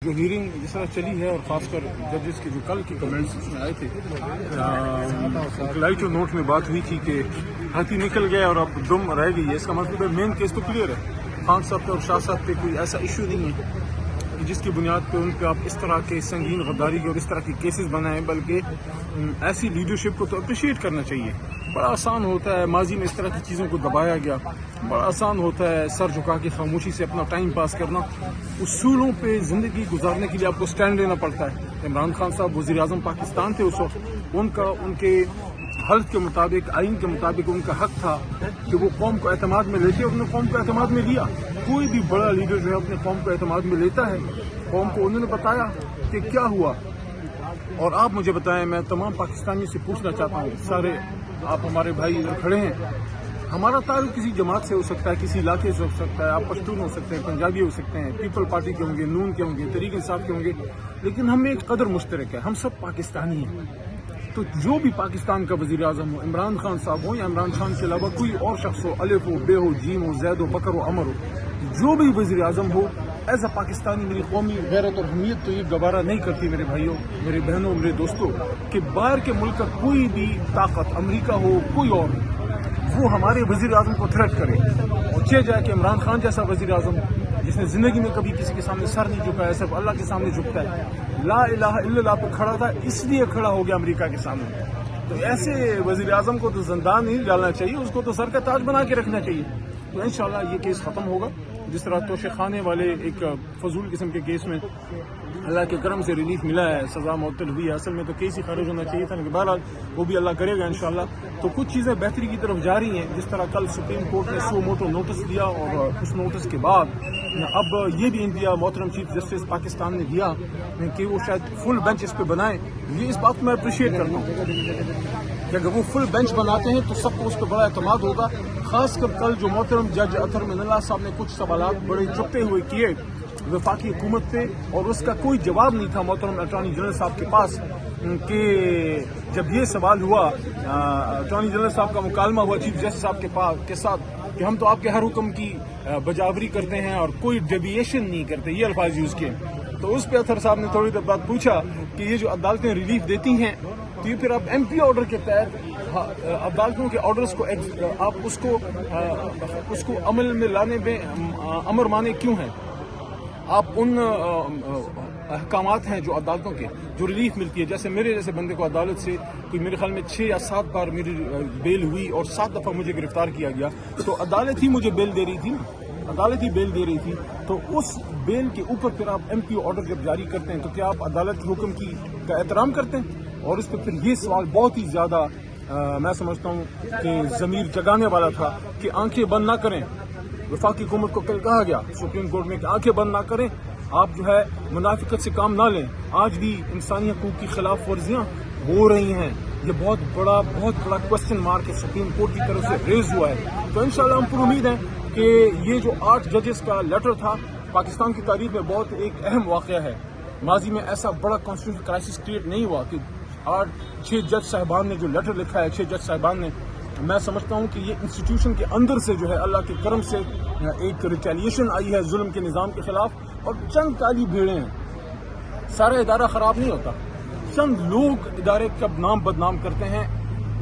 جو ہیئرنگ جس طرح چلی ہے اور خاص کر ججز کے جو کل کے کمنٹس اس میں آئے تھے، لائٹ اور نوٹ میں بات ہوئی تھی کہ ہاتھی نکل گیا اور اب دم رہ گئی ہے. اس کا مطلب ہے مین کیس تو کلیئر ہے. خان صاحب پہ اور شاہ صاحب پہ کوئی ایسا ایشو نہیں ہے جس کی بنیاد پہ ان پہ آپ اس طرح کے سنگین غداری کے اور اس طرح کی کیسز بنائیں، بلکہ ایسی لیڈرشپ کو تو اپریشیٹ کرنا چاہیے. بڑا آسان ہوتا ہے ماضی میں اس طرح کی چیزوں کو دبایا گیا، بڑا آسان ہوتا ہے سر جھکا کے خاموشی سے اپنا ٹائم پاس کرنا. اصولوں پہ زندگی گزارنے کے لیے آپ کو سٹینڈ لینا پڑتا ہے. عمران خان صاحب وزیر اعظم پاکستان تھے اس وقت، ان کے حلف کے مطابق، آئین کے مطابق ان کا حق تھا کہ وہ قوم کو اعتماد میں لیتے، اور انہوں نے قوم کو اعتماد میں لیا. کوئی بھی بڑا لیڈر جو ہے اپنے قوم کو اعتماد میں لیتا ہے. قوم کو انہوں نے بتایا کہ کیا ہوا. اور آپ مجھے بتائیں، میں تمام پاکستانیوں سے پوچھنا چاہتا ہوں، سارے آپ ہمارے بھائی ادھر کھڑے ہیں، ہمارا تعلق کسی جماعت سے ہو سکتا ہے، کسی علاقے سے ہو سکتا ہے، آپ پشتون ہو سکتے ہیں، پنجابی ہو سکتے ہیں، پیپل پارٹی کے ہوں گے، نون کے ہوں گے، تحریک انصاف کے ہوں گے، لیکن ہم میں ایک قدر مشترک ہے، ہم سب پاکستانی ہیں. تو جو بھی پاکستان کا وزیر اعظم ہو، عمران خان صاحب ہو یا عمران خان کے علاوہ کوئی اور شخص ہو، الف ہو، بے ہو، جیم ہو، زید ہو، بکر ہو، امر ہو، جو بھی وزیر اعظم ہو، ایز اے پاکستانی میری قومی غیرت اور حمیت تو یہ گوارا نہیں کرتی میرے بھائیوں، میرے بہنوں، میرے دوستوں، کہ باہر کے ملک کا کوئی بھی طاقت، امریکہ ہو کوئی اور، وہ ہمارے وزیر اعظم کو تھریٹ کرے. اور چاہے جائے کہ عمران خان جیسا وزیر اعظم جس نے زندگی میں کبھی کسی کے سامنے سر نہیں جھکایا، صرف اللہ کے سامنے جھکتا ہے، لا الہ الا اللہ پہ کھڑا تھا، اس لیے کھڑا ہو گیا امریکہ کے سامنے. تو ایسے وزیر اعظم کو تو زندان نہیں ڈالنا چاہیے، اس کو تو سر کا تاج بنا کے رکھنا چاہیے. تو انشاءاللہ یہ کیس ختم ہوگا. جس طرح توشے خانے والے ایک فضول قسم کے کیس میں اللہ کے کرم سے ریلیف ملا ہے، سزا معطل ہوئی ہے، اصل میں تو کیس ہی خارج ہونا چاہیے تھا، لیکن بہرحال وہ بھی اللہ کرے گا انشاءاللہ. تو کچھ چیزیں بہتری کی طرف جا رہی ہیں. جس طرح کل سپریم کورٹ نے سو موٹو نوٹس دیا، اور اس نوٹس کے بعد اب یہ بھی انڈیا محترم چیف جسٹس پاکستان نے دیا کہ وہ شاید فل بینچ اس پہ بنائیں. یہ اس بات کو میں اپریشیٹ کرتا ہوں کہ اگر وہ فل بینچ بناتے ہیں تو سب کو اس پہ بڑا اعتماد ہوگا. خاص کر کل جو محترم جج اطہر من اللہ صاحب نے کچھ سوالات بڑے چپتے ہوئے کیے وفاقی حکومت پہ، اور اس کا کوئی جواب نہیں تھا محترم اٹارنی جنرل صاحب کے پاس. کہ جب یہ سوال ہوا، اٹارنی جنرل صاحب کا مکالمہ ہوا چیف جسٹس صاحب کے ساتھ کہ ہم تو آپ کے ہر حکم کی بجاوری کرتے ہیں اور کوئی ڈیویشن نہیں کرتے، یہ الفاظ یوز کیے. تو اس پہ اطہر صاحب نے تھوڑی دیر بعد پوچھا کہ یہ جو عدالتیں ریلیف دیتی ہیں تو یہ پھر آپ ایم پی آرڈر کے تحت عدالتوں کے آرڈرز کو آپ اس کو عمل میں لانے میں امر مانے کیوں ہیں؟ آپ ان احکامات ہیں جو عدالتوں کے جو ریلیف ملتی ہے، جیسے میرے جیسے بندے کو عدالت سے کوئی میرے خیال میں 6 یا 7 بار میری بیل ہوئی اور 7 دفعہ مجھے گرفتار کیا گیا، تو عدالت ہی مجھے بیل دے رہی تھی، عدالت ہی بیل دے رہی تھی. تو اس بیل کے اوپر پھر آپ ایم پی آرڈر جب جاری کرتے ہیں تو کیا آپ عدالت کے حکم کا احترام کرتے ہیں؟ اور اس پہ پھر یہ سوال بہت ہی زیادہ میں سمجھتا ہوں کہ ضمیر جگانے والا تھا کہ آنکھیں بند نہ کریں. وفاقی حکومت کو کل کہا گیا سپریم کورٹ میں کہ آنکھیں بند نہ کریں، آپ جو ہے منافقت سے کام نہ لیں. آج بھی انسانی حقوق کی خلاف ورزیاں ہو رہی ہیں. یہ بہت بڑا کوشچن مارک سپریم کورٹ کی طرف سے ریز ہوا ہے. تو انشاءاللہ ہم پر امید ہیں کہ یہ جو 8 ججز کا لیٹر تھا پاکستان کی تاریخ میں بہت ایک اہم واقعہ ہے. ماضی میں ایسا بڑا کانسٹیٹیوشنل کرائسس کریٹ نہیں ہوا کہ 6 جج صاحبان نے جو لیٹر لکھا ہے، 6 جج صاحبان نے. میں سمجھتا ہوں کہ یہ انسٹیٹیوشن کے اندر سے جو ہے اللہ کے کرم سے ایک ریٹیلیشن آئی ہے ظلم کے نظام کے خلاف، اور چند کالی بھیڑیں ہیں. سارا ادارہ خراب نہیں ہوتا، چند لوگ ادارے کا نام بدنام کرتے ہیں.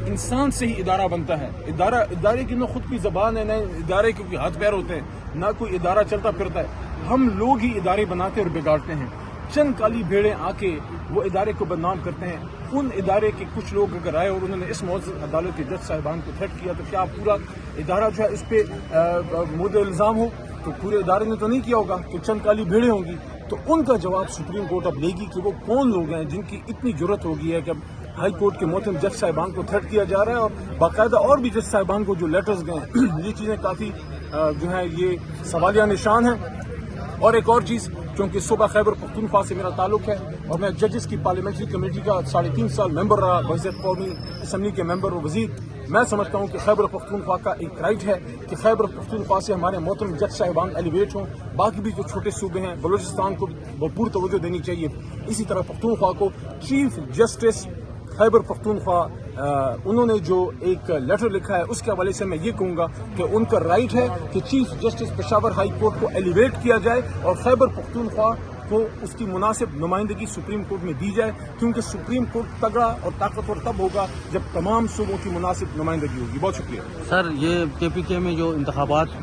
انسان سے ہی ادارہ بنتا ہے. ادارے کی نہ خود کی زبان ہے، نہ ادارے کے کوئی ہاتھ پیر ہوتے ہیں، نہ کوئی ادارہ چلتا پھرتا ہے. ہم لوگ ہی ادارے بناتے اور بگاڑتے ہیں. چند کالی بھیڑیں آ کے وہ ادارے کو بدنام کرتے ہیں. ان ادارے کے کچھ لوگ اگر آئے اور انہوں نے اس معزز عدالت کے جج صاحبان کو تھریٹ کیا تو کیا پورا ادارہ جو ہے اس پہ مورد الزام ہو؟ تو پورے ادارے نے تو نہیں کیا ہوگا، تو چند کالی بھیڑیں ہوں گی. تو ان کا جواب سپریم کورٹ اب لے گی کہ وہ کون لوگ ہیں جن کی اتنی جرت ہوگی ہے کہ اب ہائی کورٹ کے محترم جج صاحبان کو تھریٹ کیا جا رہا ہے، اور باقاعدہ اور بھی جج صاحبان کو جو لیٹرز گئے ہیں یہ چیزیں کافی جو ہیں یہ سوالیہ نشان ہیں. اور ایک اور چیز، کیونکہ صوبہ خیبر پختونخوا سے میرا تعلق ہے اور میں ججز کی پارلیمنٹری کمیٹی کا 3.5 سال ممبر رہا، وزیر قومی اسمبلی کے ممبر اور وزیر. میں سمجھتا ہوں کہ خیبر پختونخوا کا ایک رائٹ ہے کہ خیبر پختونخوا سے ہمارے محترم جج صاحبان ایلیویٹ ہوں. باقی بھی جو چھوٹے صوبے ہیں، بلوچستان کو بھرپور توجہ دینی چاہیے. اسی طرح پختونخوا کو چیف جسٹس خیبر پختونخوا انہوں نے جو ایک لیٹر لکھا ہے اس کے حوالے سے میں یہ کہوں گا کہ ان کا رائٹ ہے کہ chief justice Peshawar high court کو ایلیویٹ کیا جائے اور خیبر پختونخوا کو اس کی مناسب نمائندگی سپریم کورٹ میں دی جائے، کیونکہ سپریم کورٹ تگڑا اور طاقتور تب ہوگا جب تمام صوبوں کی مناسب نمائندگی ہوگی. بہت شکریہ. سر یہ کے پی کے میں جو انتخابات